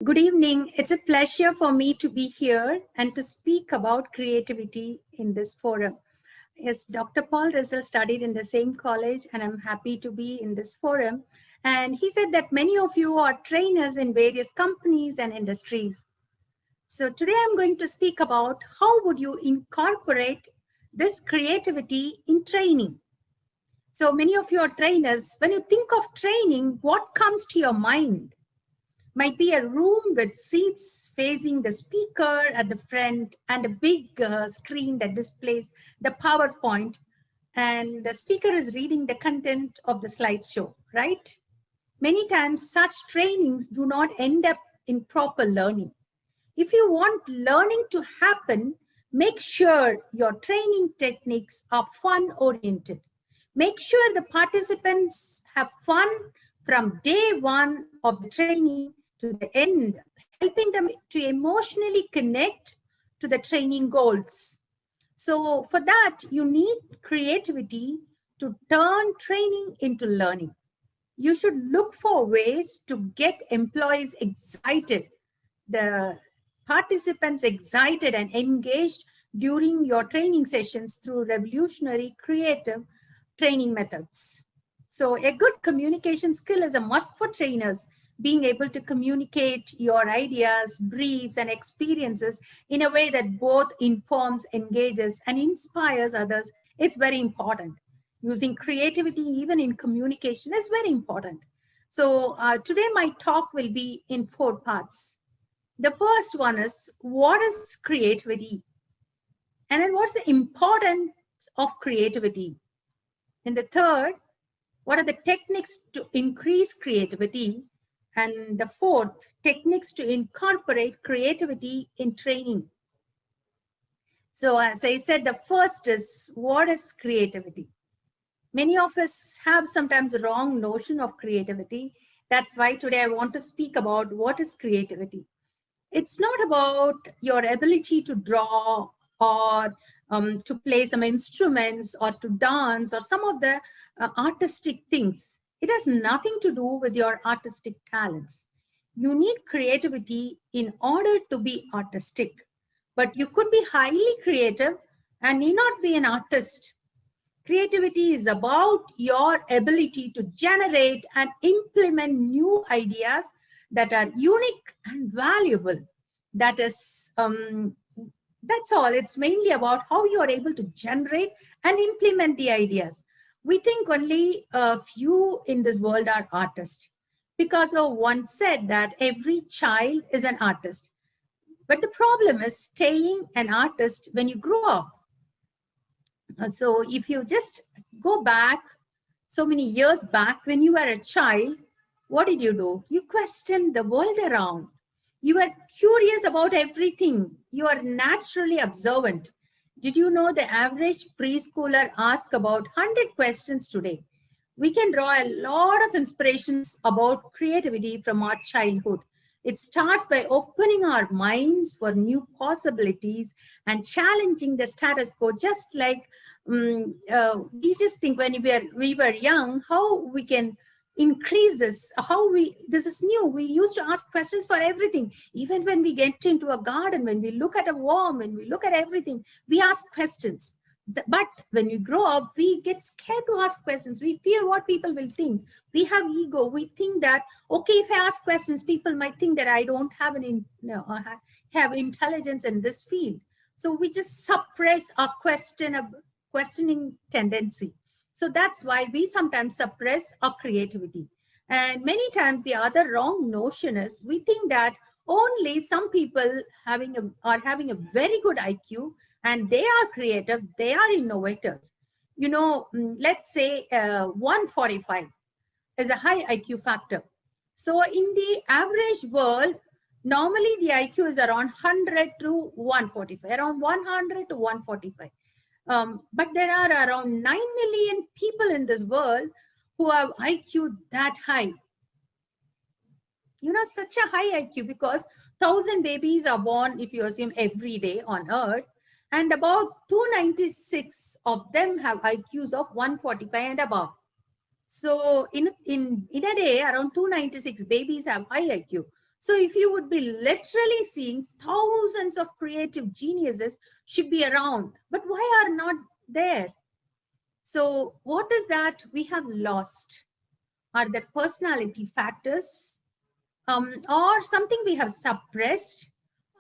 Good evening. It's a pleasure for me to be here and to speak about creativity in this forum. Yes, Dr. Paul Russell studied in the same college, and I'm happy to be in this forum. And he said that many of you are trainers in various companies and industries. So today I'm going to speak about how would you incorporate this creativity in training. So many of you are trainers. When you think of training, what comes to your mind? Might be a room with seats facing the speaker at the front and a big screen that displays the PowerPoint, and the speaker is reading the content of the slideshow, right? Many times such trainings do not end up in proper learning. If you want learning to happen, make sure your training techniques are fun oriented. Make sure the participants have fun from day one of the training to the end, helping them to emotionally connect to the training goals. So for that, you need creativity to turn training into learning. You should look for ways to get employees excited, the participants excited and engaged during your training sessions through revolutionary creative training methods. So a good communication skill is a must for trainers. Being able to communicate your ideas, briefs, and experiences in a way that both informs, engages, and inspires others, it's very important. Using creativity even in communication is very important. So today my talk will be in 4 parts. The first one is, what is creativity? And then what's the importance of creativity? And the third, what are the techniques to increase creativity? And the fourth, techniques to incorporate creativity in training. So as I said, the first is, what is creativity? Many of us have sometimes a wrong notion of creativity. That's why today I want to speak about what is creativity. It's not about your ability to draw or to play some instruments or to dance or some of the artistic things. It has nothing to do with your artistic talents. You need creativity in order to be artistic, but you could be highly creative and need not be an artist. Creativity is about your ability to generate and implement new ideas that are unique and valuable. That's all. It's mainly about how you are able to generate and implement the ideas. We think only a few in this world are artists. Picasso once said that every child is an artist. But the problem is staying an artist when you grow up. So if you just go back so many years back when you were a child, what did you do? You questioned the world around. You were curious about everything. You are naturally observant. Did you know the average preschooler asks about 100 questions today? We can draw a lot of inspirations about creativity from our childhood. It starts by opening our minds for new possibilities and challenging the status quo, just like we just think when we were young, how we can increase this, this is new. We used to ask questions for everything. Even when we get into a garden, when we look at a worm, when we look at everything, we ask questions. But when we grow up, we get scared to ask questions. We fear what people will think. We have ego. We think that, okay, if I ask questions, people might think that I don't have have intelligence in this field. So we just suppress our questioning tendency. So that's why we sometimes suppress our creativity. And many times the other wrong notion is we think that only some people are having a very good IQ and they are creative, they are innovators. You know, let's say 145 is a high IQ factor. So in the average world, normally the IQ is around 100 to 145, around 100 to 145. But there are around 9 million people in this world who have IQ that high. You know, such a high IQ because 1,000 babies are born, if you assume, every day on Earth. And about 296 of them have IQs of 145 and above. So in a day, around 296 babies have high IQ. So if you would be literally seeing thousands of creative geniuses should be around, but why are not there? So what is that we have lost? Are there personality factors, or something we have suppressed?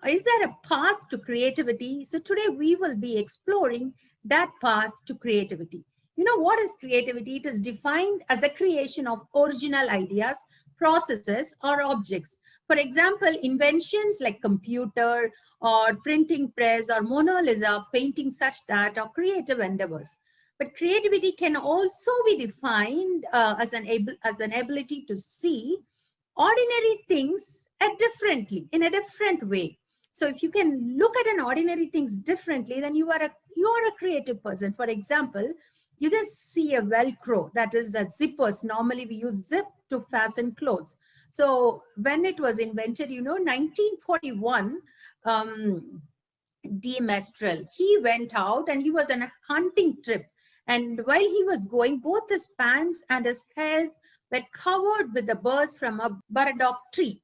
Is there a path to creativity? So today we will be exploring that path to creativity. You know, what is creativity? It is defined as the creation of original ideas, processes, or objects. For example, inventions like computer or printing press or Mona Lisa, painting, such that are creative endeavors. But creativity can also be defined as an ability to see ordinary things in a different way. So if you can look at an ordinary things differently, then you are a creative person. For example, you just see a velcro, that is a zippers. Normally we use zip to fasten clothes. So when it was invented, 1941, um, D. Mestral, he went out and he was on a hunting trip. And while he was going, both his pants and his hairs were covered with the burrs from a burdock tree.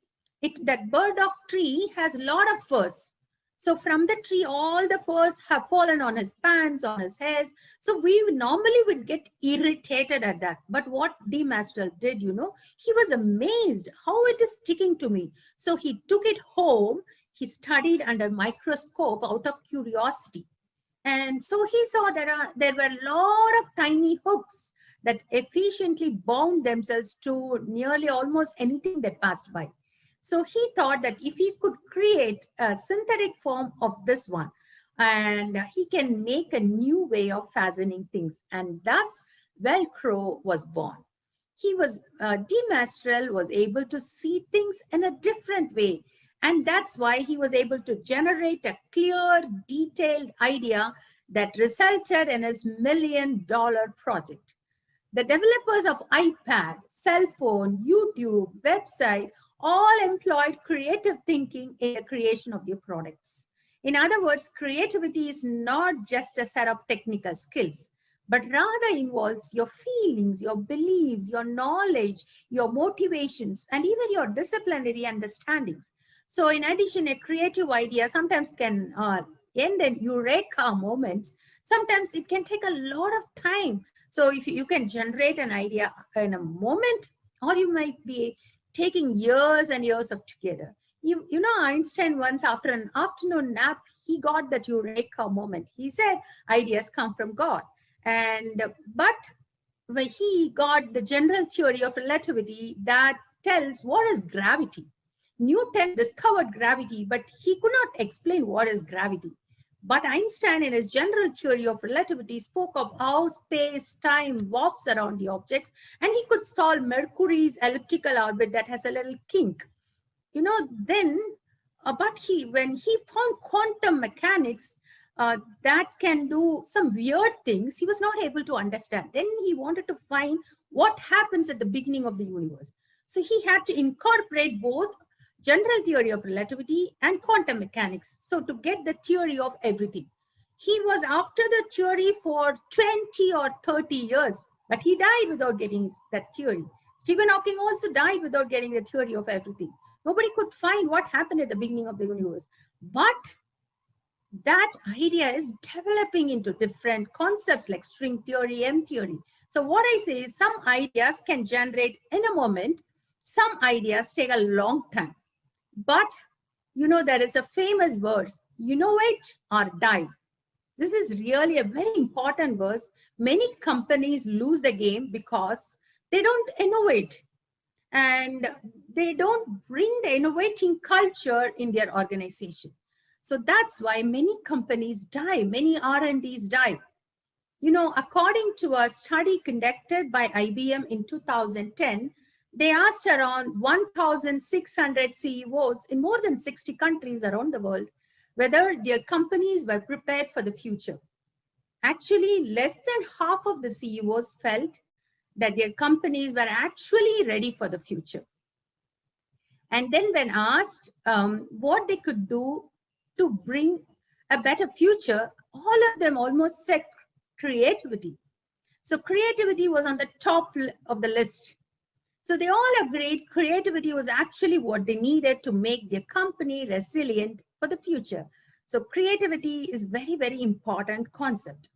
That burdock tree has a lot of furs. So from the tree, all the furs have fallen on his pants, on his hairs. So we normally would get irritated at that. But what D. Mastral did, he was amazed how it is sticking to me. So he took it home. He studied under microscope out of curiosity. And so he saw there were a lot of tiny hooks that efficiently bound themselves to nearly almost anything that passed by. So he thought that if he could create a synthetic form of this one, and he can make a new way of fastening things, and thus Velcro was born. De Mastral was able to see things in a different way, and that's why he was able to generate a clear, detailed idea that resulted in his $1 million project. The developers of iPad, cell phone, YouTube, website all employed creative thinking in the creation of their products. In other words, creativity is not just a set of technical skills, but rather involves your feelings, your beliefs, your knowledge, your motivations, and even your disciplinary understandings. So in addition, a creative idea sometimes can end in eureka moments. Sometimes it can take a lot of time. So if you can generate an idea in a moment, or you might be taking years and years of together. You know, Einstein once, after an afternoon nap, he got that eureka moment. He said ideas come from God. But when he got the general theory of relativity that tells what is gravity. Newton discovered gravity, but he could not explain what is gravity. But Einstein, in his general theory of relativity, spoke of how space-time warps around the objects, and he could solve Mercury's elliptical orbit that has a little kink. Then, when he found quantum mechanics that can do some weird things, he was not able to understand. Then he wanted to find what happens at the beginning of the universe. So he had to incorporate both general theory of relativity and quantum mechanics. So to get the theory of everything. He was after the theory for 20 or 30 years, but he died without getting that theory. Stephen Hawking also died without getting the theory of everything. Nobody could find what happened at the beginning of the universe. But that idea is developing into different concepts like string theory, M theory. So what I say is some ideas can generate in a moment, some ideas take a long time. But, there is a famous verse, innovate or die. This is really a very important verse. Many companies lose the game because they don't innovate and they don't bring the innovating culture in their organization. So that's why many companies die, many R&Ds die. According to a study conducted by IBM in 2010, they asked around 1,600 CEOs in more than 60 countries around the world whether their companies were prepared for the future. Actually, less than half of the CEOs felt that their companies were actually ready for the future. And then when asked what they could do to bring a better future, all of them almost said creativity. So creativity was on the top of the list. So they all agreed creativity was actually what they needed to make their company resilient for the future. So creativity is very, very important concept.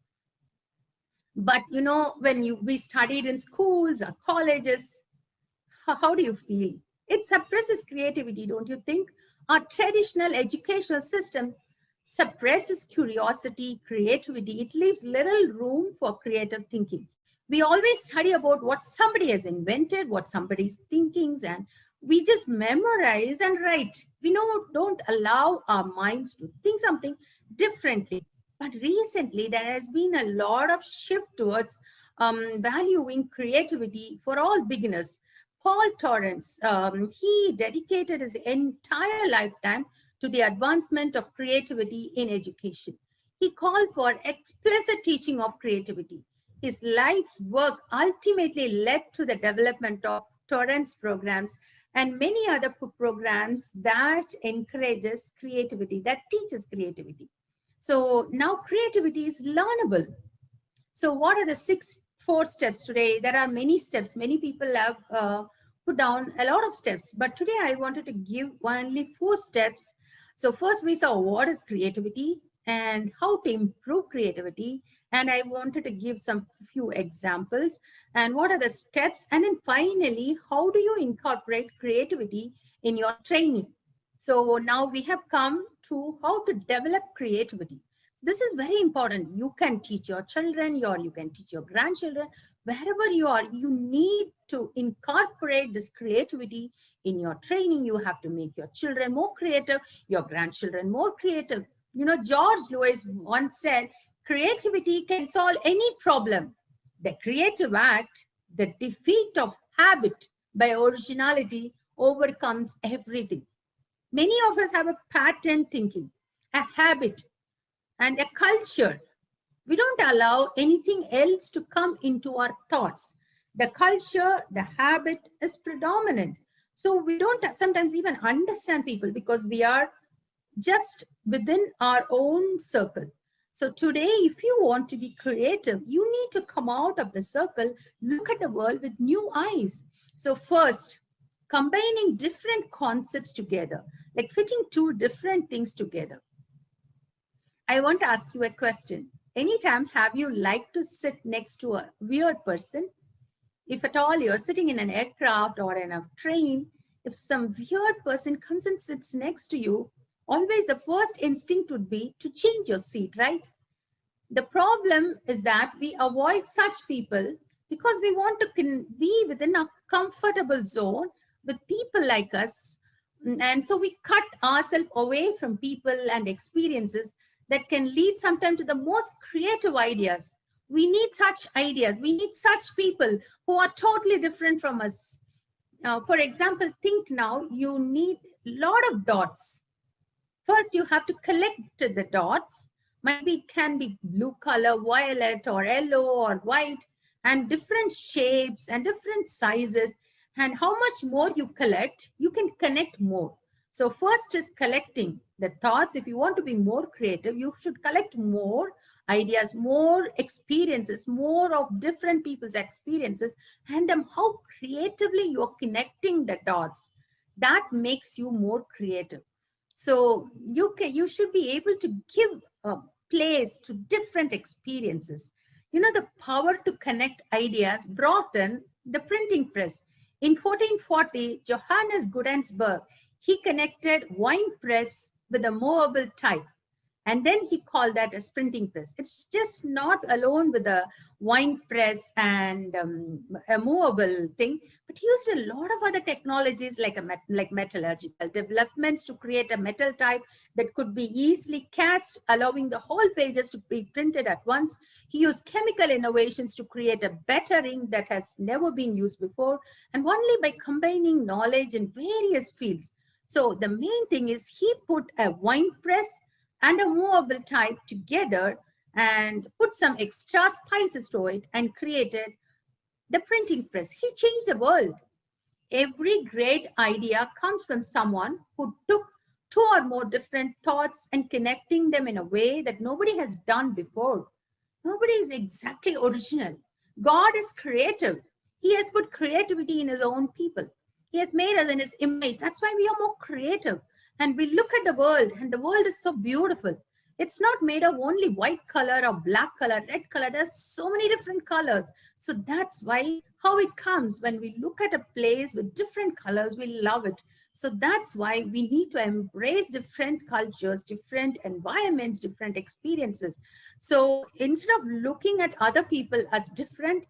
But when we studied in schools or colleges, how do you feel? It suppresses creativity, don't you think? Our traditional educational system suppresses curiosity, creativity. It leaves little room for creative thinking. We always study about what somebody has invented, what somebody's thinkings, and we just memorize and write. We don't allow our minds to think something differently. But recently, there has been a lot of shift towards valuing creativity for all beginners. Paul Torrance, he dedicated his entire lifetime to the advancement of creativity in education. He called for explicit teaching of creativity. His life's work ultimately led to the development of Torrance programs and many other programs that encourages creativity, that teaches creativity. So now creativity is learnable. So what are the four steps today? There are many steps. Many people have put down a lot of steps, but today I wanted to give only 4 steps. So first we saw what is creativity and how to improve creativity. And I wanted to give some few examples and what are the steps. And then finally, how do you incorporate creativity in your training? So now we have come to how to develop creativity. This is very important. You can teach your children, you can teach your grandchildren, wherever you are, you need to incorporate this creativity in your training. You have to make your children more creative, your grandchildren more creative. George Lewis once said, creativity can solve any problem. The creative act, the defeat of habit by originality overcomes everything. Many of us have a pattern thinking, a habit, and a culture. We don't allow anything else to come into our thoughts. The culture, the habit is predominant. So we don't sometimes even understand people because we are just within our own circle. So today, if you want to be creative, you need to come out of the circle, look at the world with new eyes. So first, combining different concepts together, like fitting two different things together. I want to ask you a question. Anytime have you liked to sit next to a weird person? If at all you're sitting in an aircraft or in a train, if some weird person comes and sits next to you, always the first instinct would be to change your seat, right? The problem is that we avoid such people because we want to be within a comfortable zone with people like us. And so we cut ourselves away from people and experiences that can lead sometimes to the most creative ideas. We need such ideas. We need such people who are totally different from us. For example, think now you need a lot of dots. First, you have to collect the dots. Maybe it can be blue color, violet, or yellow, or white, and different shapes and different sizes. And how much more you collect, you can connect more. So first is collecting the thoughts. If you want to be more creative, you should collect more ideas, more experiences, more of different people's experiences, and how creatively you're connecting the dots. That makes you more creative. So you should be able to give a place to different experiences. The power to connect ideas brought in the printing press. In 1440, Johannes Gutenberg, he connected wine press with a movable type. And then he called that a printing press. It's just not alone with a wine press and a movable thing, but he used a lot of other technologies like metallurgical developments to create a metal type that could be easily cast, allowing the whole pages to be printed at once. He used chemical innovations to create a better ink that has never been used before, and only by combining knowledge in various fields. So the main thing is he put a wine press and a movable type together and put some extra spices to it and created the printing press. He changed the world. Every great idea comes from someone who took 2 or more different thoughts and connecting them in a way that nobody has done before. Nobody is exactly original. God is creative. He has put creativity in his own people. He has made us in his image. That's why we are more creative. And we look at the world, and the world is so beautiful. It's not made of only white color or black color, red color. There's so many different colors. So that's why how it comes when we look at a place with different colors, we love it. So that's why we need to embrace different cultures, different environments, different experiences. So instead of looking at other people as different,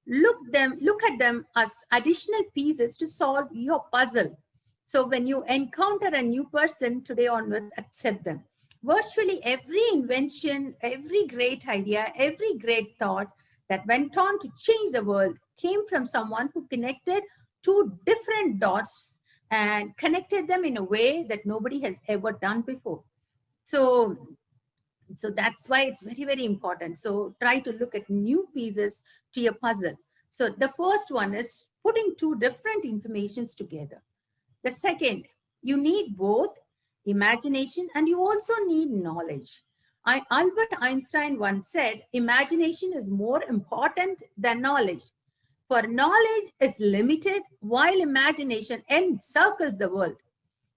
look at them as additional pieces to solve your puzzle. So when you encounter a new person today onwards, accept them. Virtually every invention, every great idea, every great thought that went on to change the world came from someone who connected two different dots and connected them in a way that nobody has ever done before. So that's why it's very, very important. So try to look at new pieces to your puzzle. So the first one is putting two different informations together. The second, you need both imagination and you also need knowledge. Albert Einstein once said, imagination is more important than knowledge. For knowledge is limited while imagination encircles the world.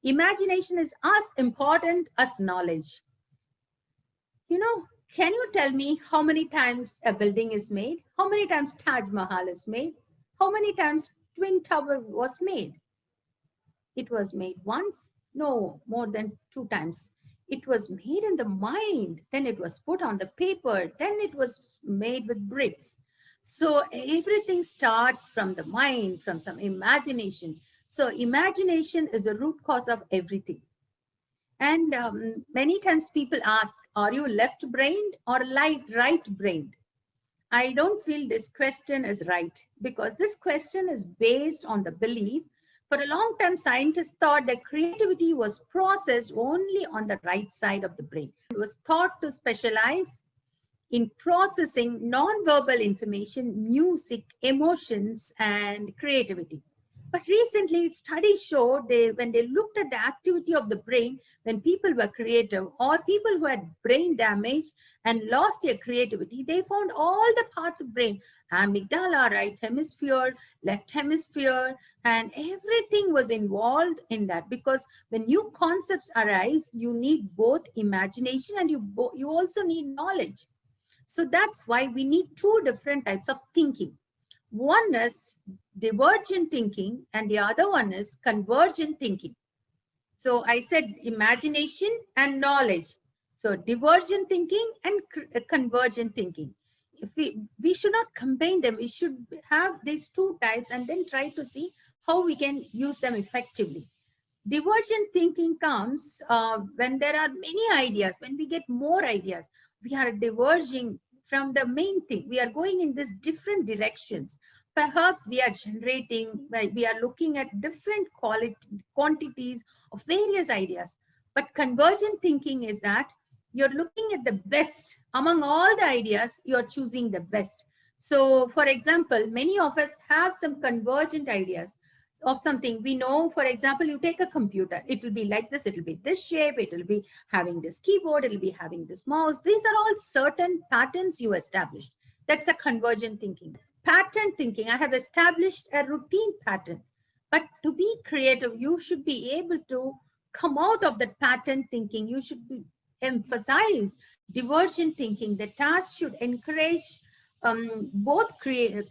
Imagination is as important as knowledge. Can you tell me how many times a building is made? How many times Taj Mahal is made? How many times Twin Tower was made? It was made once? No, more than 2 times. It was made in the mind, then it was put on the paper, then it was made with bricks. So everything starts from the mind, from some imagination. So imagination is a root cause of everything. And many times people ask, are you left-brained or right-brained? I don't feel this question is right because this question is based on the belief. For a long time, scientists thought that creativity was processed only on the right side of the brain. It was thought to specialize in processing non-verbal information, music, emotions, and creativity. But recently, studies showed when they looked at the activity of the brain when people were creative or people who had brain damage and lost their creativity, they found all the parts of brain, amygdala, right hemisphere, left hemisphere, and everything was involved in that. Because when new concepts arise, you need both imagination and you also need knowledge. So that's why we need two different types of thinking. One is divergent thinking and the other one is convergent thinking. So I said imagination and knowledge. So divergent thinking and convergent thinking. If we should not combine them. We should have these two types and then try to see how we can use them effectively. Divergent thinking comes when there are many ideas, when we get more ideas, we are diverging from the main thing. We are going in these different directions. Perhaps we are generating, we are looking at different quantities of various ideas. But convergent thinking is that you're looking at the best among all the ideas, you're choosing the best. So, for example, many of us have some convergent ideas of something. We know, for example, you take a computer, it will be like this, it will be this shape, it will be having this keyboard, it will be having this mouse. These are all certain patterns you established. That's a convergent thinking. Pattern thinking, I have established a routine pattern. But to be creative, you should be able to come out of that pattern thinking. You should emphasize divergent thinking. The task should encourage both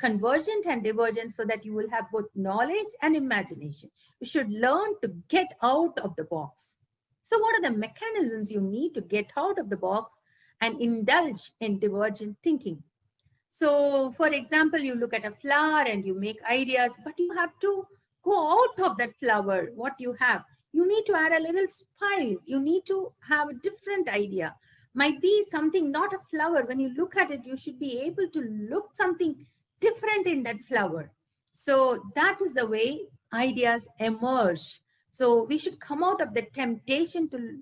convergent and divergent so that you will have both knowledge and imagination. You should learn to get out of the box. So what are the mechanisms you need to get out of the box and indulge in divergent thinking? So for example, you look at a flower and you make ideas, but you have to go out of that flower, what you have. You need to add a little spice. You need to have a different idea. Might be something, not a flower. When you look at it, you should be able to look something different in that flower. So that is the way ideas emerge. So we should come out of the temptation to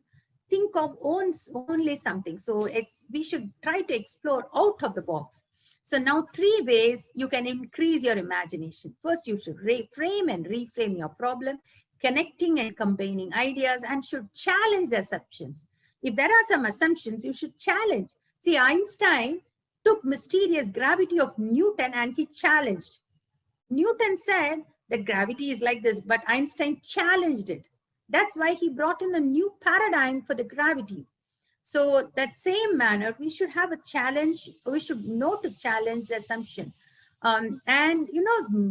think of only something. So we should try to explore out of the box. So now 3 ways you can increase your imagination. First, you should frame and reframe your problem, connecting and combining ideas, and should challenge the assumptions. If there are some assumptions, you should challenge. See, Einstein took mysterious gravity of Newton and he challenged. Newton said that gravity is like this, but Einstein challenged it. That's why he brought in a new paradigm for the gravity. So that same manner, we should have a challenge. We should know to challenge the assumption. And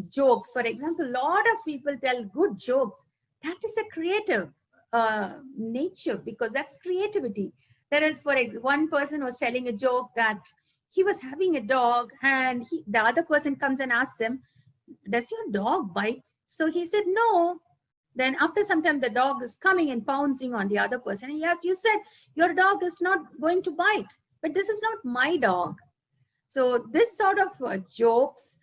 jokes, for example, a lot of people tell good jokes. That is a creative nature, because that's creativity. There is, one person was telling a joke that he was having a dog, and the other person comes and asks him, "Does your dog bite?" So he said, "No." Then after some time, the dog is coming and pouncing on the other person. And he asked, "You said your dog is not going to bite, but this is not my dog." So this sort of jokes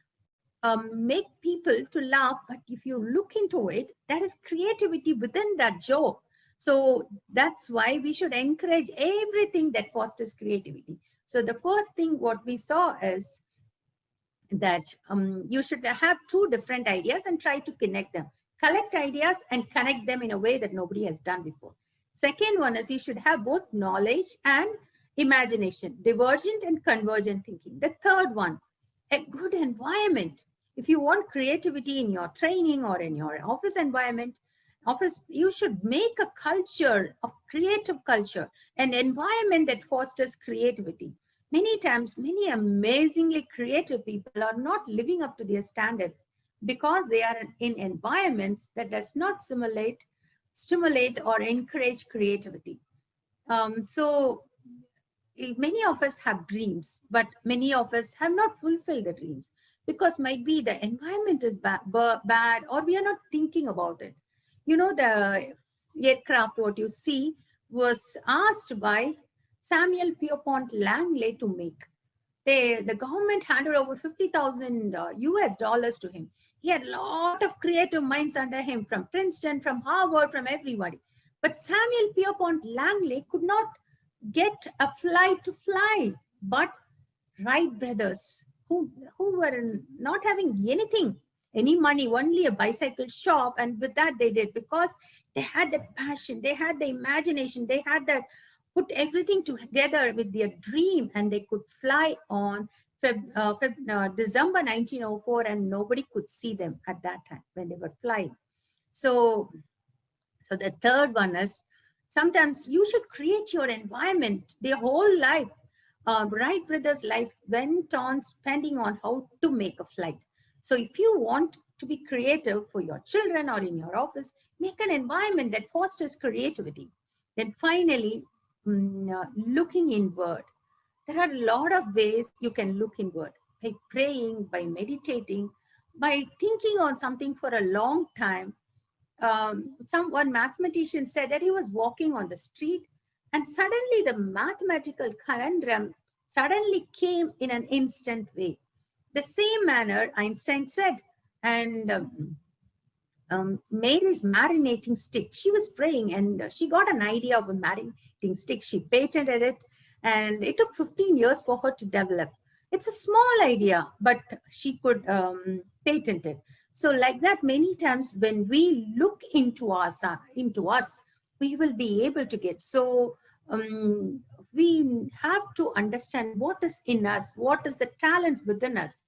make people to laugh. But if you look into it, there is creativity within that joke. So that's why we should encourage everything that fosters creativity. So the first thing what we saw is that you should have two different ideas and try to connect them. Collect ideas and connect them in a way that nobody has done before. Second one is you should have both knowledge and imagination, divergent and convergent thinking. The third one, a good environment. If you want creativity in your training or in your office environment, you should make a culture of creative culture, an environment that fosters creativity. Many times, many amazingly creative people are not living up to their standards because they are in environments that does not stimulate or encourage creativity. So many of us have dreams, but many of us have not fulfilled the dreams because maybe the environment is bad, or we are not thinking about it. The aircraft, what you see, was asked by Samuel Pierpont Langley to make. The government handed over 50,000 US dollars to him. He had a lot of creative minds under him, from Princeton, from Harvard, from everybody. But Samuel Pierpont Langley could not get a flight to fly. But Wright brothers, who were not having anything, any money, only a bicycle shop, and with that they did, because they had the passion, they had the imagination, they had that, put everything together with their dream, and they could fly on December 1904, and nobody could see them at that time when they were flying. So the third one is, sometimes you should create your environment. Their whole life, Wright brothers' life went on spending on how to make a flight. So if you want to be creative for your children or in your office, make an environment that fosters creativity. Then finally, looking inward. There are a lot of ways you can look inward: by praying, by meditating, by thinking on something for a long time. One mathematician said that he was walking on the street, and suddenly the mathematical conundrum suddenly came in an instant way. The same manner Einstein said, and Mary's marinating stick. She was praying, and she got an idea of a marinating stick. She patented it, and it took 15 years for her to develop. It's a small idea, but she could patent it. So like that, many times when we look into us, we will be able to get. So we have to understand what is in us, what is the talents within us.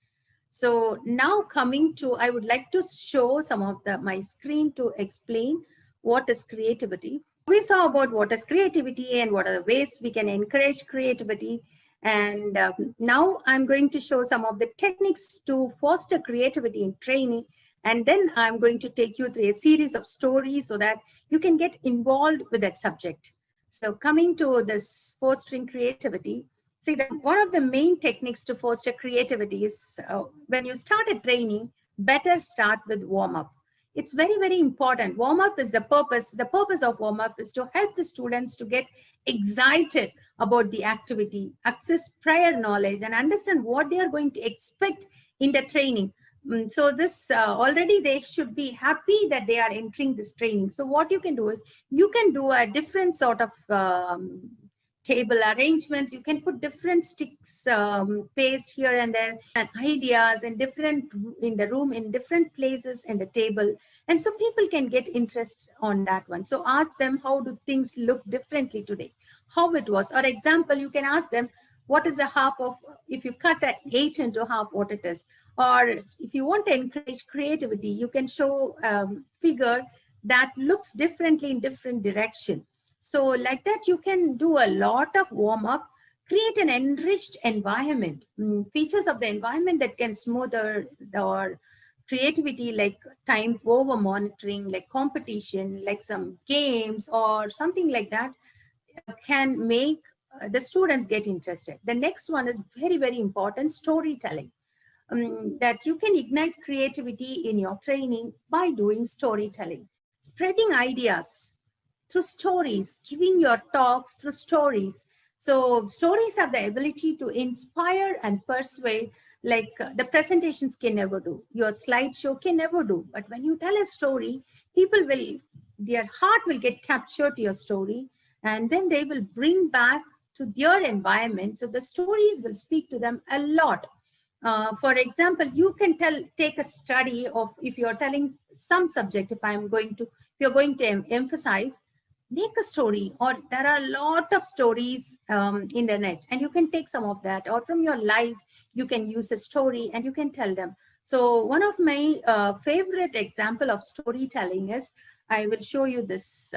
So now coming to, I would like to show some of my screen to explain what is creativity. We saw about what is creativity and what are the ways we can encourage creativity. And now I'm going to show some of the techniques to foster creativity in training. And then I'm going to take you through a series of stories so that you can get involved with that subject. So coming to this fostering creativity, see, one of the main techniques to foster creativity is when you start a training, better start with warm-up. It's very, very important. Warm-up is the purpose. The purpose of warm-up is to help the students to get excited about the activity, access prior knowledge, and understand what they are going to expect in the training. So this already they should be happy that they are entering this training. So what you can do is you can do a different sort of table arrangements. You can put different sticks, paste here and there, and ideas in the room, in different places in the table. And so people can get interest on that one. So ask them, how do things look differently today? How it was? Or example, you can ask them, what is the half of, if you cut an 8 into half, what it is. Or if you want to encourage creativity, you can show figure that looks differently in different direction. So like that, you can do a lot of warm up, create an enriched environment, features of the environment that can smoother or creativity, like time over monitoring, like competition, like some games or something like that, can make the students get interested. The next one is very, very important, storytelling. That you can ignite creativity in your training by doing storytelling, spreading ideas through stories, giving your talks through stories. So stories have the ability to inspire and persuade, like the presentations can never do, your slideshow can never do. But when you tell a story, people will, their heart will get captured to your story, and then they will bring back to their environment. So the stories will speak to them a lot. For example, you can take a study of, if you're telling some subject, if you're going to emphasize, make a story, or there are a lot of stories in the net, and you can take some of that, or from your life you can use a story and you can tell them. So one of my favorite example of storytelling is, I will show you this.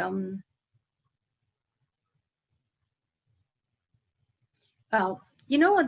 Uh,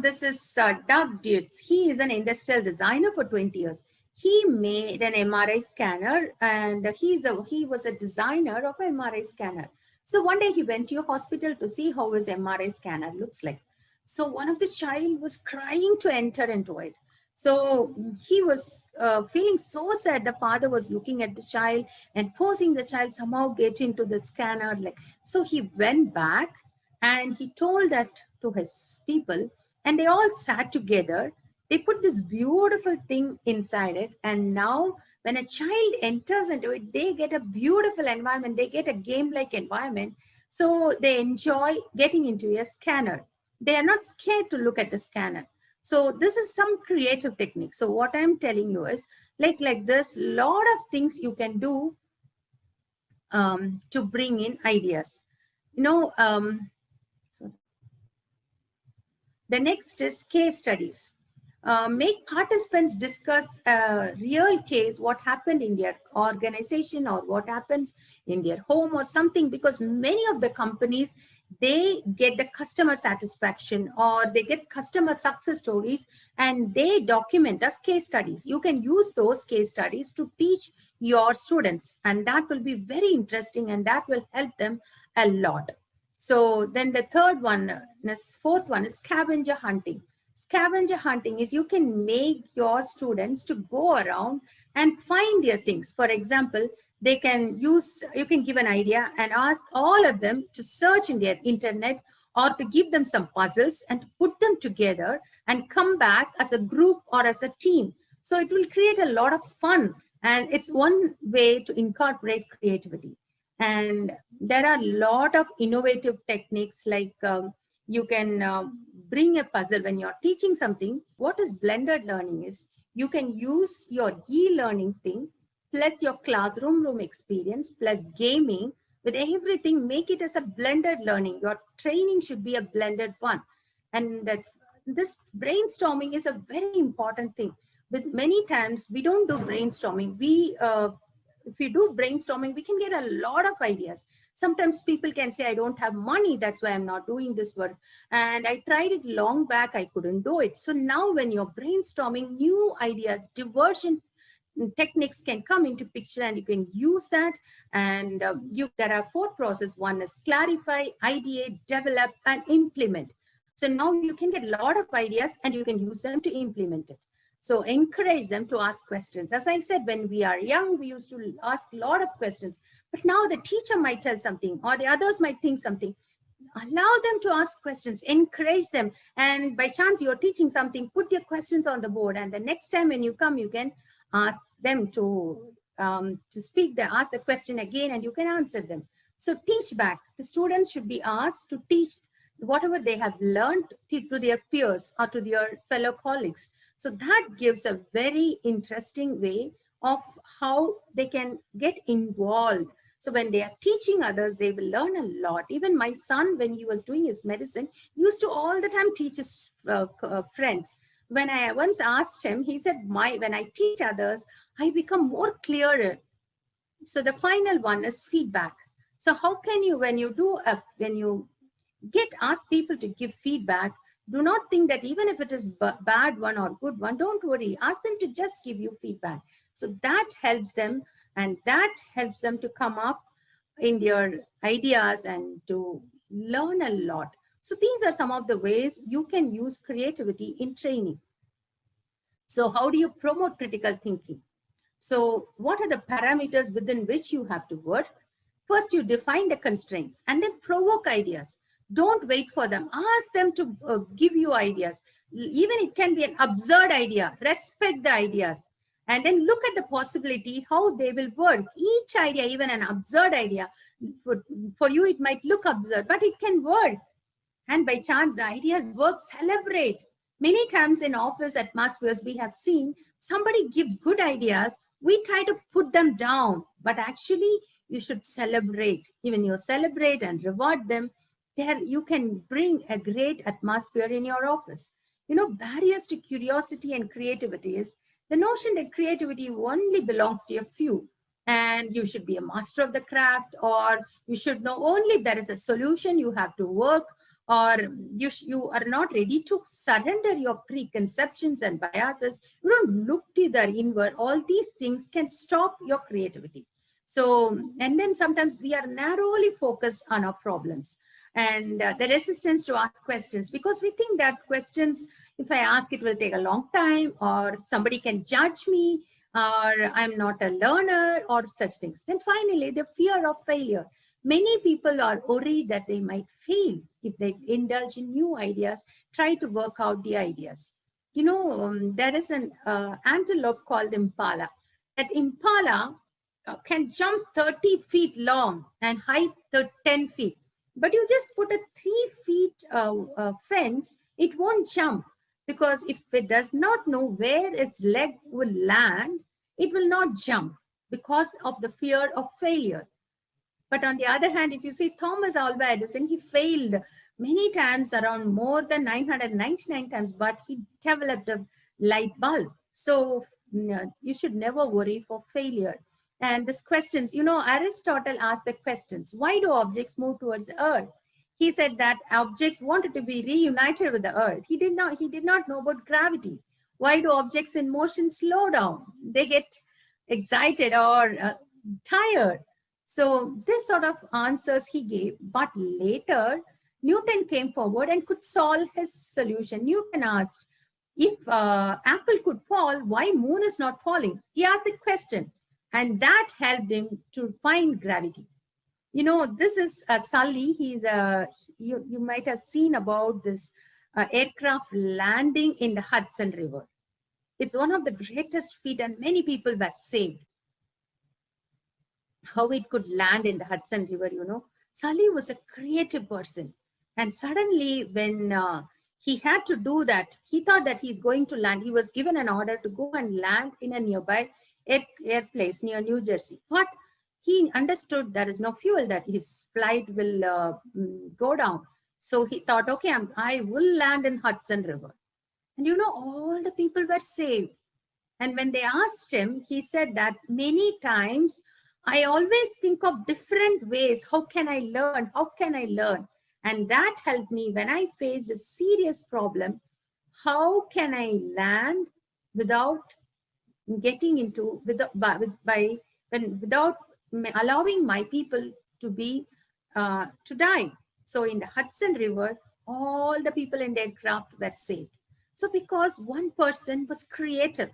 this is Doug Dutz. He is an industrial designer for 20 years. He made an MRI scanner, and he was a designer of an MRI scanner. So one day he went to a hospital to see how his MRI scanner looks like. So one of the child was crying to enter into it. So he was feeling so sad. The father was looking at the child and forcing the child somehow get into the scanner. Like, so he went back and he told that to his people, and they all sat together. They put this beautiful thing inside it, and now when a child enters into it, they get a beautiful environment, they get a game like environment. So they enjoy getting into a scanner. They are not scared to look at the scanner. So this is some creative technique. So what I'm telling you is, like this lot of things you can do to bring in ideas. you know um, so The next is case studies. Make participants discuss a real case, what happened in their organization or what happens in their home or something, because many of the companies, they get the customer satisfaction or they get customer success stories, and they document as case studies. You can use those case studies to teach your students, and that will be very interesting and that will help them a lot. So then the fourth one is scavenger hunting. Scavenger hunting is, you can make your students to go around and find their things. For example, you can give an idea and ask all of them to search in their internet, or to give them some puzzles and put them together and come back as a group or as a team. So it will create a lot of fun, and it's one way to incorporate creativity. And there are a lot of innovative techniques, like you can bring a puzzle when you're teaching something. What is blended learning is, you can use your e-learning thing plus your classroom room experience plus gaming, with everything, make it as a blended learning. Your training should be a blended one. And that this brainstorming is a very important thing. But many times we don't do brainstorming. If we do brainstorming, we can get a lot of ideas. Sometimes people can say, I don't have money, that's why I'm not doing this work. And I tried it long back, I couldn't do it. So now when you're brainstorming, new ideas, diversion techniques can come into picture, and you can use that. And there are four processes. One is clarify, ideate, develop, and implement. So now you can get a lot of ideas and you can use them to implement it. So encourage them to ask questions. As I said, when we are young, we used to ask a lot of questions, but now the teacher might tell something or the others might think something. Allow them to ask questions, encourage them. And by chance you're teaching something, put your questions on the board. And the next time when you come, you can ask them to ask the question again, and you can answer them. So teach back. The students should be asked to teach whatever they have learned to their peers or to their fellow colleagues. So that gives a very interesting way of how they can get involved. So when they are teaching others, they will learn a lot. Even my son, when he was doing his medicine, used to all the time teach his friends. When I once asked him, he said, when I teach others, I become more clearer. So the final one is feedback. So how can you, when you ask people to give feedback, do not think that even if it is bad one or good one, don't worry, ask them to just give you feedback. So that helps them, and that helps them to come up in their ideas and to learn a lot. So these are some of the ways you can use creativity in training. So how do you promote critical thinking? So what are the parameters within which you have to work? First, you define the constraints and then provoke ideas. Don't wait for them. Ask them to give you ideas. Even it can be an absurd idea. Respect the ideas. And then look at the possibility, how they will work. Each idea, even an absurd idea, for you it might look absurd, but it can work. And by chance, the ideas work, celebrate. Many times in office atmospheres, we have seen somebody gives good ideas, we try to put them down, but actually you should celebrate. Even you celebrate and reward them, there you can bring a great atmosphere in your office. Barriers to curiosity and creativity is the notion that creativity only belongs to a few, and you should be a master of the craft, or you should know only if there is a solution you have to work, or you are not ready to surrender your preconceptions and biases. You don't look to the inward. All these things can stop your creativity. So, and then sometimes we are narrowly focused on our problems, and the resistance to ask questions, because we think that questions, if I ask, it will take a long time, or somebody can judge me, or I'm not a learner, or such things. Then finally, the fear of failure. Many people are worried that they might fail if they indulge in new ideas, try to work out the ideas. There is an antelope called impala. That impala can jump 30 feet long and height 10 feet. But you just put a 3 feet fence, it won't jump, because if it does not know where its leg will land, it will not jump because of the fear of failure. But on the other hand, if you see Thomas Alva Edison, he failed many times, around more than 999 times, but he developed a light bulb. So you should never worry for failure. And these questions, Aristotle asked the questions: why do objects move towards the earth? He said that objects wanted to be reunited with the earth. He did not know about gravity. Why do objects in motion slow down? They get excited or tired. So this sort of answers he gave, but later Newton came forward and could solve his solution. Newton asked, if apple could fall, why moon is not falling? He asked the question, and that helped him to find gravity. This is Sully. You might have seen about this aircraft landing in the Hudson River. It's one of the greatest feat, and many people were saved. How it could land in the Hudson River, Sully was a creative person. And suddenly, when he had to do that, he thought that he's going to land. He was given an order to go and land in a nearby air place near New Jersey. But he understood there is no fuel, that his flight will go down. So he thought, okay, I will land in Hudson River. And all the people were saved. And when they asked him, he said that many times I always think of different ways. How can I learn? How can I learn? And that helped me when I faced a serious problem. How can I land without getting into, without allowing my people to die? So in the Hudson River, all the people in the aircraft were saved. So because one person was creative.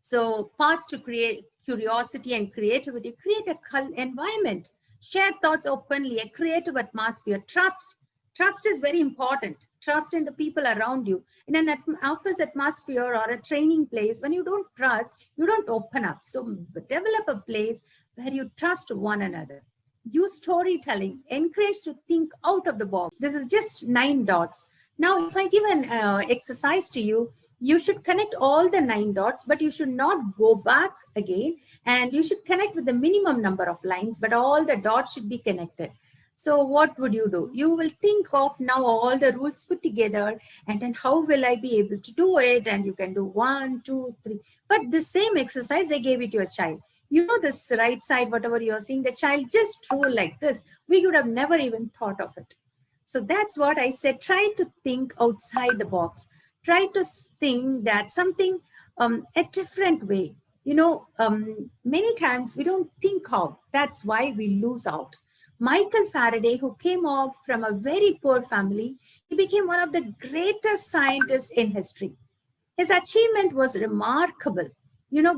So parts to create curiosity and creativity: create a environment, share thoughts openly, a creative atmosphere, trust. Trust is very important. Trust in the people around you. In an office atmosphere or a training place, when you don't trust, you don't open up. So develop a place where you trust one another. Use storytelling, encourage to think out of the box. This is just 9 dots. Now, if I give an exercise to you, You should connect all the 9 dots, but you should not go back again. And you should connect with the minimum number of lines, but all the dots should be connected. So what would you do? You will think of now all the rules put together, and then how will I be able to do it? And you can do 1, 2, 3. But the same exercise, they gave it to a child. You know, this right side, whatever you're seeing, the child just drew like this. We would have never even thought of it. So that's what I said. Try to think outside the box. Try to think that something a different way. Many times we don't think out. That's why we lose out. Michael Faraday, who came off from a very poor family, he became one of the greatest scientists in history. His achievement was remarkable,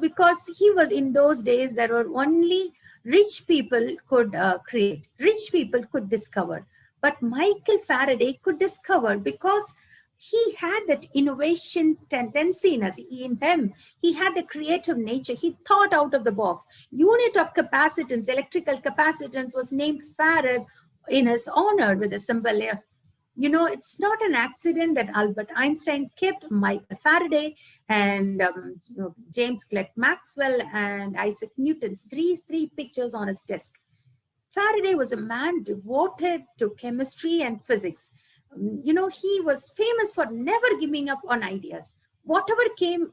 because he was in those days there were only rich people could create, rich people could discover. But Michael Faraday could discover because he had that innovation tendency in him. He had the creative nature. He thought out of the box. Unit of capacitance, electrical capacitance, was named Farad in his honor with a symbol F. It's not an accident that Albert Einstein kept Michael Faraday and James Clerk Maxwell and Isaac Newton's three pictures on his desk. Faraday was a man devoted to chemistry and physics. He was famous for never giving up on ideas. Whatever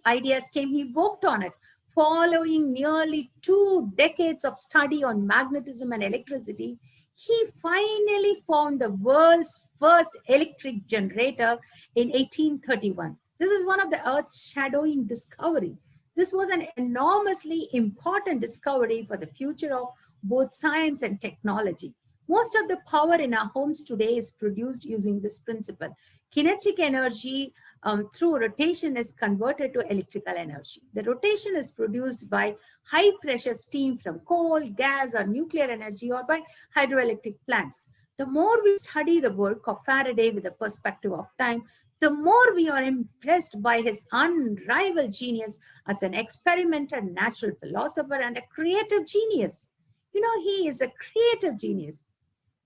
ideas came, he worked on it. Following nearly 2 decades of study on magnetism and electricity, he finally found the world's first electric generator in 1831. This is one of the earth-shadowing discovery. This was an enormously important discovery for the future of both science and technology. Most of the power in our homes today is produced using this principle. Kinetic energy through rotation is converted to electrical energy. The rotation is produced by high pressure steam from coal, gas, or nuclear energy, or by hydroelectric plants. The more we study the work of Faraday with the perspective of time, the more we are impressed by his unrivaled genius as an experimenter, natural philosopher, and a creative genius. He is a creative genius.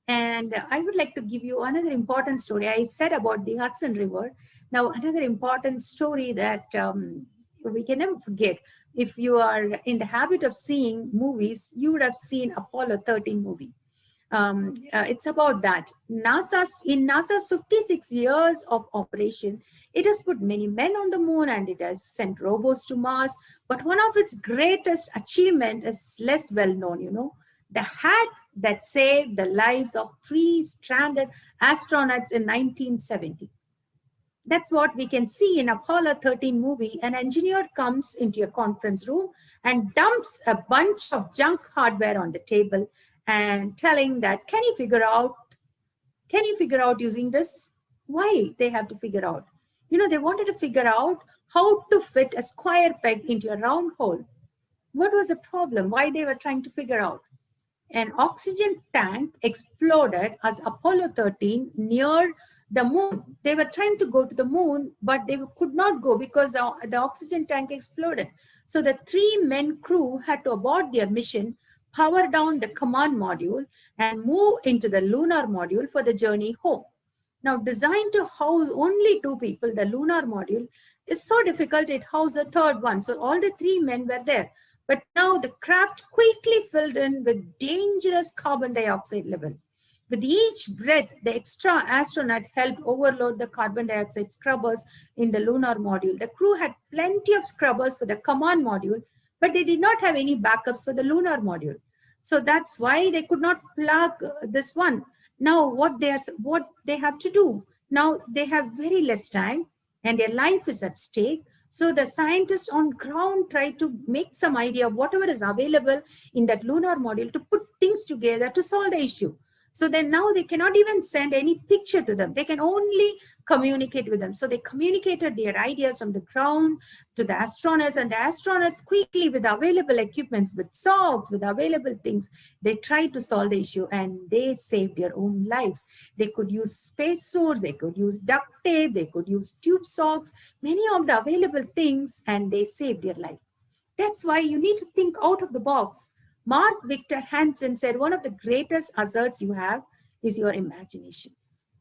And I would like to give you another important story. I said about the Hudson River. Now, another important story that we can never forget. If you are in the habit of seeing movies, you would have seen Apollo 13 movie. It's about that. In NASA's 56 years of operation, it has put many men on the moon and it has sent robots to Mars. But one of its greatest achievement is less well known, the hack that saved the lives of 3 stranded astronauts in 1970. That's what we can see in Apollo 13 movie. An engineer comes into a conference room and dumps a bunch of junk hardware on the table and telling that, can you figure out using this? Why they have to figure out? They wanted to figure out how to fit a square peg into a round hole. What was the problem? Why they were trying to figure out? An oxygen tank exploded as Apollo 13 near the moon. They were trying to go to the moon, but they could not go because the oxygen tank exploded. So the 3-man crew had to abort their mission, power down the command module, and move into the lunar module for the journey home. Now, designed to house only 2 people, the lunar module is so difficult it housed a third one. So all the 3 men were there. But now the craft quickly filled in with dangerous carbon dioxide level. With each breath, the extra astronaut helped overload the carbon dioxide scrubbers in the lunar module. The crew had plenty of scrubbers for the command module, but they did not have any backups for the lunar module. So that's why they could not plug this one. Now what they have to do? Now they have very less time and their life is at stake. So the scientists on ground try to make some idea of whatever is available in that lunar module to put things together to solve the issue. So then now they cannot even send any picture to them. They can only communicate with them. So they communicated their ideas from the ground to the astronauts, and the astronauts quickly, with available equipments, with socks, with available things, they tried to solve the issue and they saved their own lives. They could use space suits, they could use duct tape, they could use tube socks, many of the available things, and they saved their life. That's why you need to think out of the box. Mark Victor Hansen said, one of the greatest assets you have is your imagination.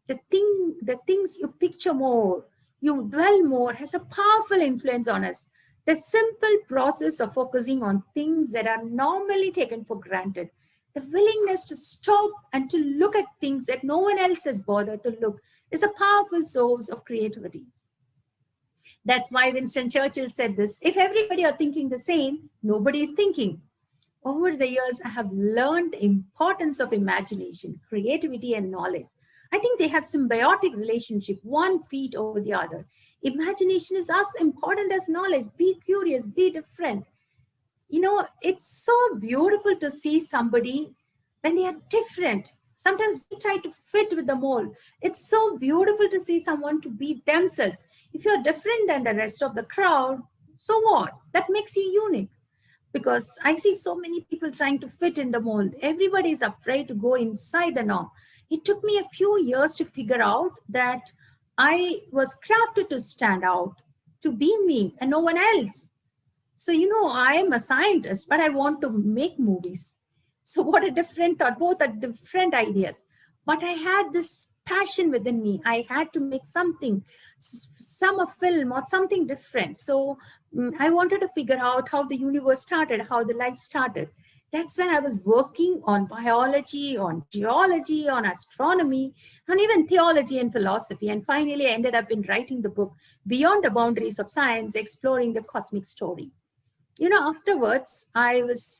The things you picture more, you dwell more has a powerful influence on us. The simple process of focusing on things that are normally taken for granted, the willingness to stop and to look at things that no one else has bothered to look, is a powerful source of creativity. That's why Winston Churchill said this: if everybody are thinking the same, nobody is thinking. Over the years, I have learned the importance of imagination, creativity, and knowledge. I think they have symbiotic relationship, one feet over the other. Imagination is as important as knowledge. Be curious, be different. It's so beautiful to see somebody when they are different. Sometimes we try to fit with the mold. It's so beautiful to see someone to be themselves. If you're different than the rest of the crowd, so what? That makes you unique. Because I see so many people trying to fit in the mold. Everybody is afraid to go inside the norm. It took me a few years to figure out that I was crafted to stand out, to be me and no one else. So, I am a scientist, but I want to make movies. So, what a different thought, both are different ideas. But I had this passion within me. I had to make something, some a film or something different. So, I wanted to figure out how the universe started, how the life started. That's when I was working on biology, on geology, on astronomy, and even theology and philosophy. And finally, I ended up in writing the book Beyond the Boundaries of Science, Exploring the Cosmic Story. Afterwards, I was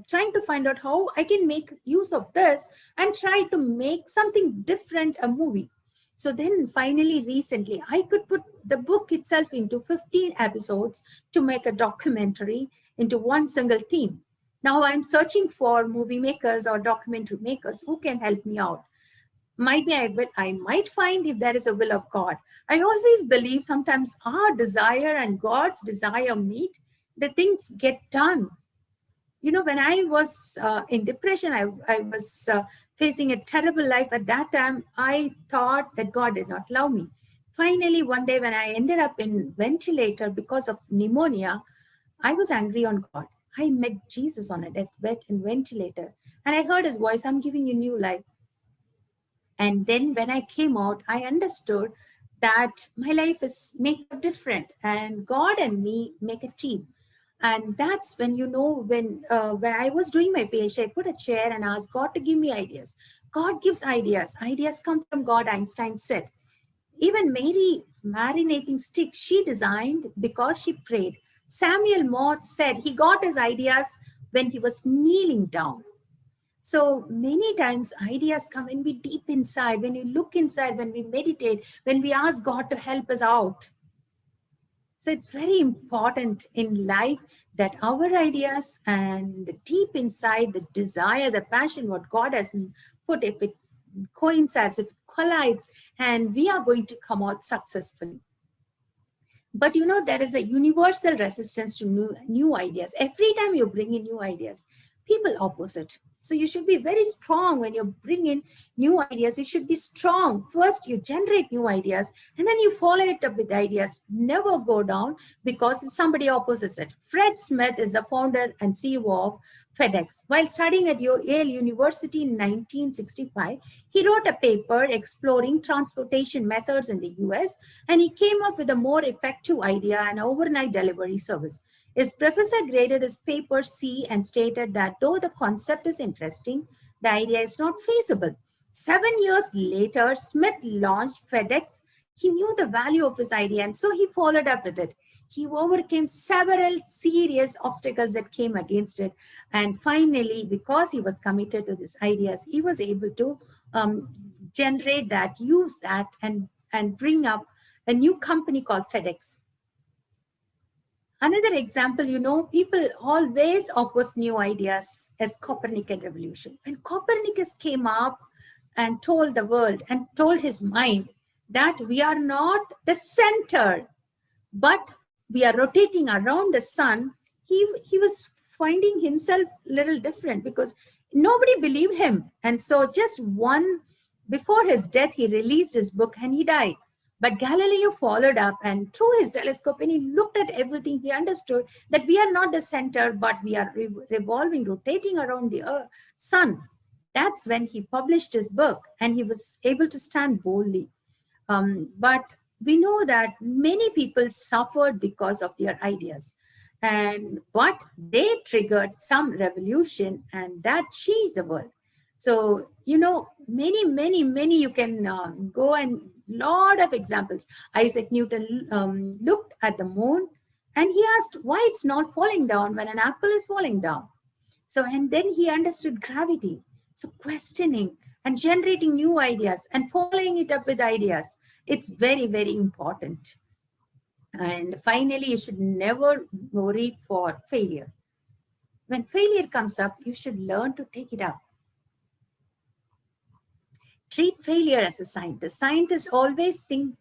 trying to find out how I can make use of this and try to make something different, a movie. So then finally, recently, I could put the book itself into 15 episodes to make a documentary into one single theme. Now I'm searching for movie makers or documentary makers who can help me out. Maybe I might find if there is a will of God. I always believe sometimes our desire and God's desire meet, the things get done. When I was in depression, I was facing a terrible life. At that time, I thought that God did not love me. Finally, one day when I ended up in ventilator because of pneumonia, I was angry on God. I met Jesus on a deathbed in ventilator, and I heard his voice, I'm giving you new life. And then when I came out, I understood that my life is makes up different, and God and me make a team. And that's when when I was doing my PhD, I put a chair and asked God to give me ideas. God gives ideas. Ideas come from God, Einstein said. Even Mary marinating stick she designed because she prayed. Samuel Morse said he got his ideas when he was kneeling down. So many times ideas come when we deep inside, when we look inside, when we meditate, when we ask God to help us out. So it's very important in life that our ideas and the deep inside, the desire, the passion, what God has put, if it coincides, if it collides, and we are going to come out successfully. But there is a universal resistance to new ideas. Every time you bring in new ideas, people oppose it. So you should be very strong when you bring in new ideas. You should be strong. First, you generate new ideas, and then you follow it up with ideas. Never go down because somebody opposes it. Fred Smith is the founder and CEO of FedEx. While studying at Yale University in 1965, he wrote a paper exploring transportation methods in the US, and he came up with a more effective idea, an overnight delivery service. His professor graded his paper C and stated that though the concept is interesting, the idea is not feasible. 7 years later, Smith launched FedEx. He knew the value of his idea, and so he followed up with it. He overcame several serious obstacles that came against it. And finally, because he was committed to these ideas, he was able to generate that, use that, and bring up a new company called FedEx. Another example, people always oppose new ideas as Copernican revolution. When Copernicus came up and told the world and told his mind that we are not the center, but we are rotating around the sun, he was finding himself a little different because nobody believed him. And so before his death, he released his book and he died. But Galileo followed up, and through his telescope, when he looked at everything, he understood that we are not the center, but we are revolving, rotating around the sun. That's when he published his book, and he was able to stand boldly. But We know that many people suffered because of their ideas, but they triggered some revolution and that changed the world. So, many you can go and lot of examples. Isaac Newton looked at the moon and he asked why it's not falling down when an apple is falling down. So, and then he understood gravity. So, questioning and generating new ideas and following it up with ideas, it's very, very important. And finally, you should never worry for failure. When failure comes up, you should learn to take it up. Treat failure as a scientist. Scientists always think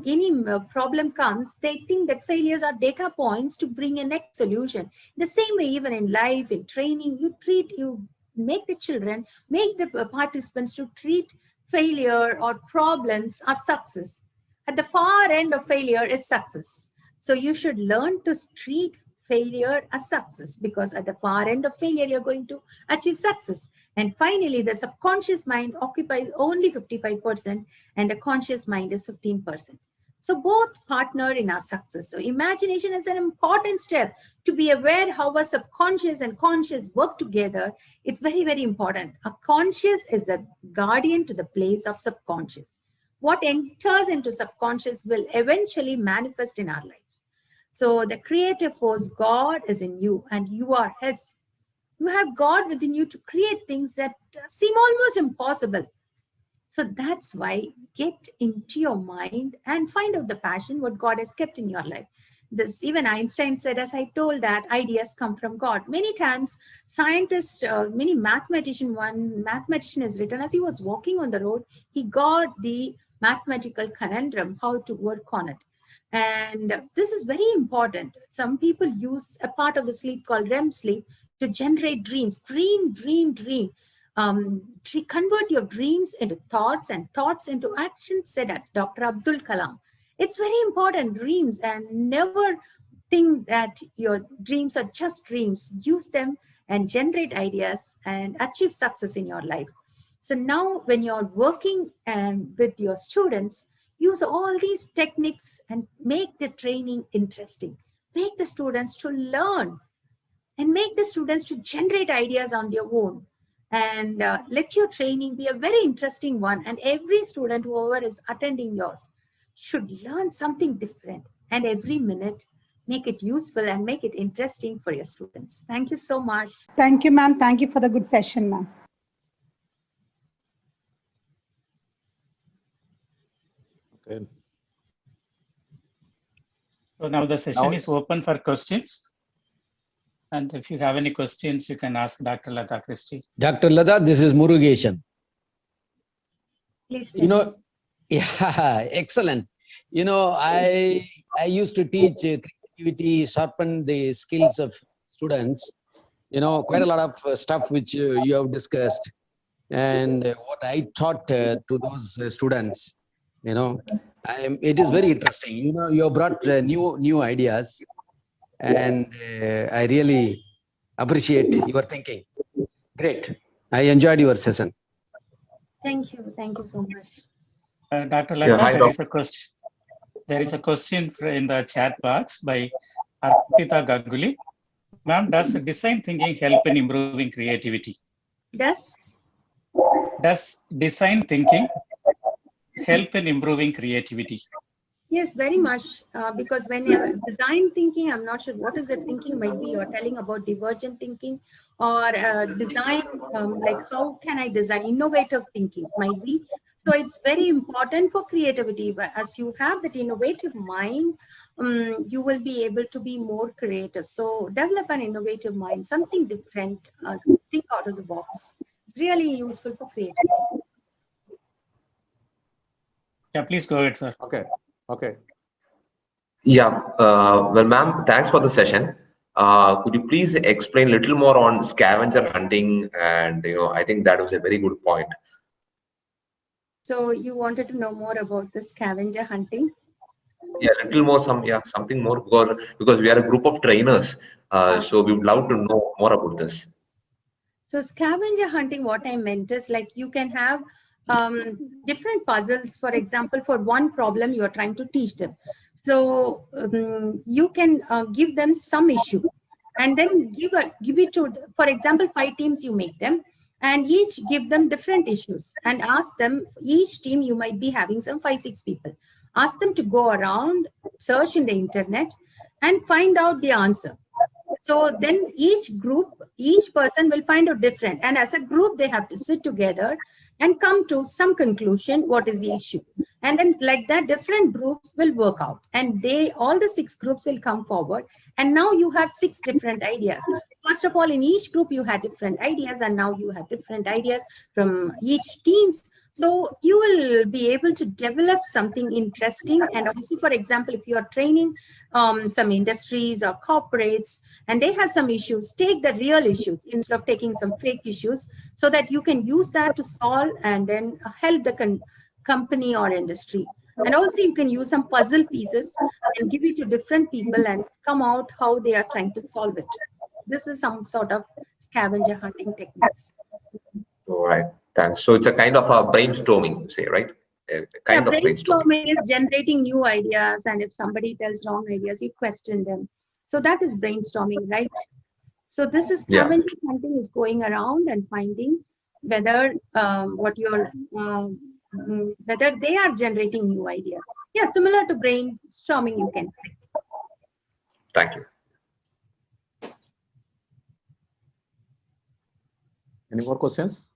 any problem comes, they think that failures are data points to bring a next solution. The same way, even in life, in training, you make the children, make the participants to treat failure or problems as success. At the far end of failure is success. So you should learn to treat failure as success, because at the far end of failure, you're going to achieve success. And finally, the subconscious mind occupies only 55% and the conscious mind is 15%. So both partner in our success. So imagination is an important step to be aware how our subconscious and conscious work together. It's very, very important. Our conscious is the guardian to the place of subconscious. What enters into subconscious will eventually manifest in our lives. So the creative force, God, is in you and you are His. You have God within you to create things that seem almost impossible. So that's why get into your mind and find out the passion, what God has kept in your life. This, even Einstein said, as I told, that ideas come from God. Many times, scientists, many one mathematician has written, as he was walking on the road, he got the mathematical conundrum, how to work on it. And this is very important. Some people use a part of the sleep called REM sleep to generate dreams. Dream. Convert your dreams into thoughts and thoughts into actions, said at Dr. Abdul Kalam. It's very important, dreams, and never think that your dreams are just dreams. Use them and generate ideas and achieve success in your life. So now when you're working with your students, use all these techniques and make the training interesting. Make the students to learn and make the students to generate ideas on their own. And let your training be a very interesting one. And every student, whoever is attending yours, should learn something different. And every minute, make it useful and make it interesting for your students. Thank you so much. Thank you, ma'am. Thank you for the good session, ma'am. Okay. So now the session is open for questions. And if you have any questions, you can ask Dr. Latha Christie. Dr. Latha, this is Murugeshan. Please. Yeah, excellent. I used to teach creativity, sharpen the skills of students. Quite a lot of stuff which you have discussed. And what I taught to those students, it is very interesting. You have brought new ideas, and I really appreciate your thinking. Great. I enjoyed your session. Thank you. Thank you so much. Dr. Latha, there is a question in the chat box by Arpita Ganguli. Ma'am, does design thinking help in improving creativity? Does design thinking help in improving creativity? Yes, very much. Because when you're design thinking, I'm not sure what is the thinking. Might be you're telling about divergent thinking or design, like how can I design? Innovative thinking might be. So it's very important for creativity. But as you have that innovative mind, you will be able to be more creative. So develop an innovative mind, something different, think out of the box. It's really useful for creativity. Yeah, please go ahead, sir. Okay. Yeah, well, ma'am, thanks for the session. Could you please explain a little more on scavenger hunting? And, I think that was a very good point. So you wanted to know more about the scavenger hunting? Yeah, a little more, something more, because we are a group of trainers. So we would love to know more about this. So scavenger hunting, what I meant is like you can have different puzzles. For example, for one problem you are trying to teach them. So you can give them some issue and then give it to, for example, 5 teams you make them, and each give them different issues and ask them, each team you might be having some 5-6 people, ask them to go around, search in the internet and find out the answer. So then each group, each person will find out different, and as a group they have to sit together and come to some conclusion what is the issue. And then like that different groups will work out, and they, all the 6 groups will come forward, and now you have 6 different ideas. First of all, in each group you had different ideas, and now you have different ideas from each teams. So you will be able to develop something interesting. And also, for example, if you are training some industries or corporates and they have some issues, take the real issues instead of taking some fake issues, so that you can use that to solve and then help the company or industry. And also you can use some puzzle pieces and give it to different people and come out how they are trying to solve it. This is some sort of scavenger hunting techniques. All right, thanks. So it's a kind of a brainstorming, say, right? A kind of brainstorming is generating new ideas, and if somebody tells wrong ideas, you question them. So that is brainstorming, right? So this is scavenger hunting, is going around and finding whether whether they are generating new ideas. Yeah, similar to brainstorming, you can say. Thank you. Any more questions?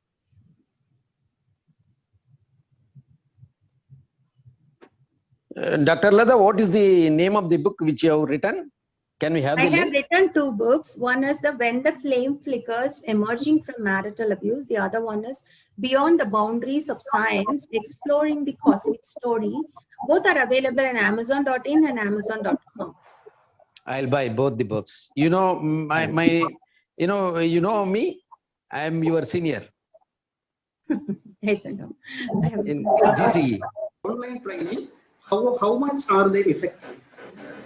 Dr. Latha, what is the name of the book which you have written? Can we have the link? I have written 2 books. One is the When the Flame Flickers, Emerging from Marital Abuse. The other one is Beyond the Boundaries of Science, Exploring the Cosmic Story. Both are available in Amazon.in and Amazon.com. I'll buy both the books. You know, you know me, I am your senior in GCE. Online training, how much are they effective?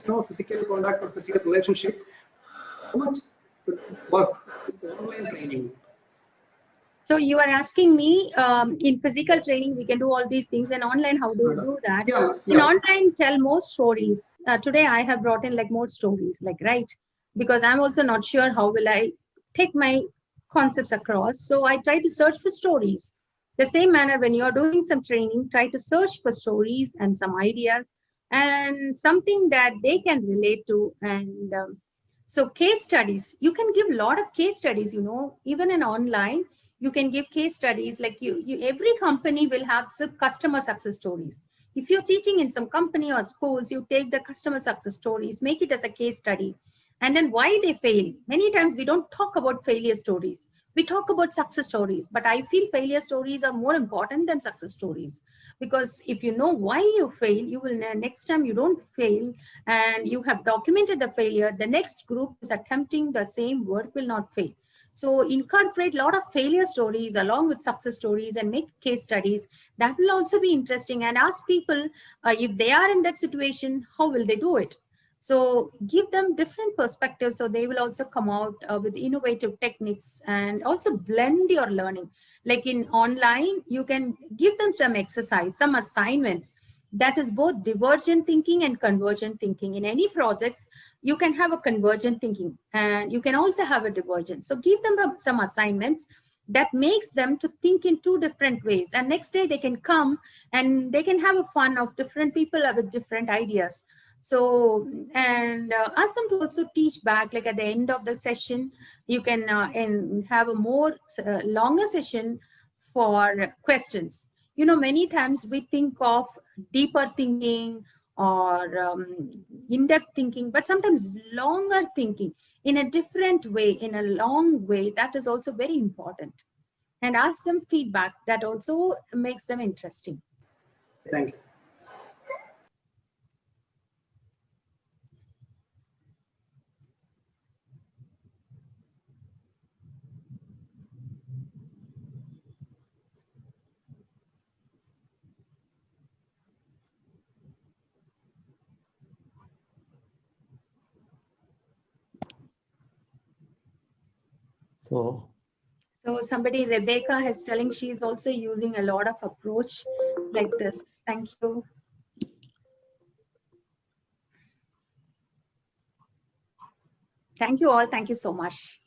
No physical contact or physical relationship. How much work online training? So you are asking me, in physical training we can do all these things, and online how do you do that? In online, tell more stories. Today I have brought in like more stories, like, right? Because I'm also not sure how will I take my concepts across. So I try to search for stories. The same manner, when you're doing some training, try to search for stories and some ideas and something that they can relate to. And so case studies, you can give a lot of case studies, you know, even in online. You can give case studies, like every company will have some customer success stories. If you're teaching in some company or schools, you take the customer success stories, make it as a case study, and then why they fail. Many times we don't talk about failure stories. We talk about success stories, but I feel failure stories are more important than success stories, because if you know why you fail, you will next time you don't fail, and you have documented the failure, the next group is attempting the same work will not fail. So incorporate a lot of failure stories along with success stories and make case studies. That will also be interesting, and ask people if they are in that situation, how will they do it? So give them different perspectives, so they will also come out with innovative techniques, and also blend your learning. Like in online, you can give them some exercise, some assignments. That is both divergent thinking and convergent thinking. In any projects, you can have a convergent thinking and you can also have a divergent. So give them some assignments that makes them to think in 2 different ways. And next day they can come and they can have a fun of different people with different ideas. So, and ask them to also teach back, like at the end of the session, you can and have a more longer session for questions. You know, many times we think of deeper thinking or in-depth thinking, but sometimes longer thinking in a different way, in a long way, that is also very important. And ask them feedback, that also makes them interesting. Thank you. So So somebody, Rebecca, is telling she's also using a lot of approach like this. Thank you. Thank you all. Thank you so much.